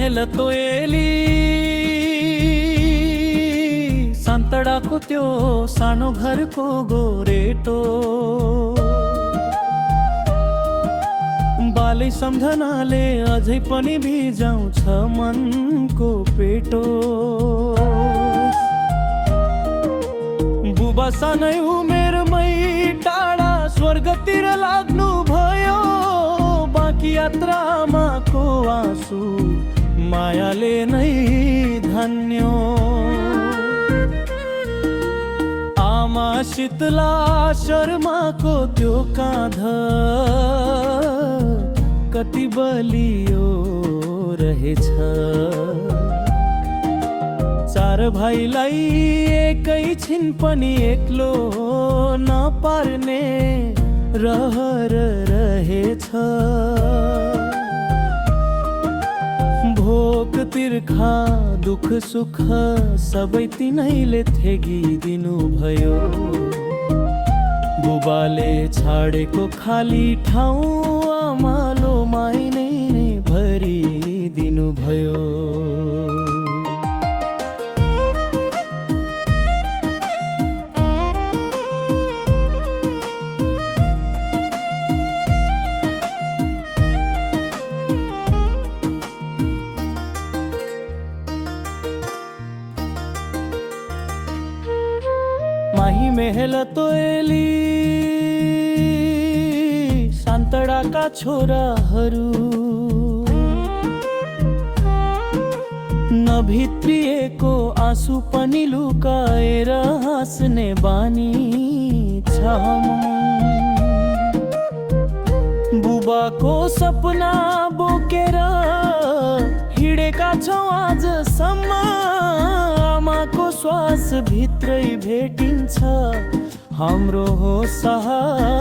मेहलतो एली सान्तडाको त्यो सानो घरको गोरेटो बालै सम्झनाले अझै पनि भिजाउँछ मनको पेटो। बुबा सानै उमेरमै टाढा स्वर्गतिर लाग्नु भयो, बाँकी यात्रामाको आँसु मायाले नै धान्यो। आमा शीतला शर्माको त्यो काँध कति बलियो रहेछ। चार भाइलाई एकैछिन पनि एक्लो नपार्ने रहर रहेछ। भोक तिर्खा दुख सुख सबै तिनैले थेगिदिनु भयो। बुबाले छाडेको खाली ठाउँ आमालो माई नै भरिदिनु भयो। माही मेहलतो एली सान्तडाका छोराहरू नभित्रिएको आँसु पनि लुकाएर हाँस्ने बानी छ। बुबाको सपना बोकेर हिँडेका छौँ आजसम्म। आमाको श्वास भित्रै भेटिन्छ हाम्रो हो सहारा।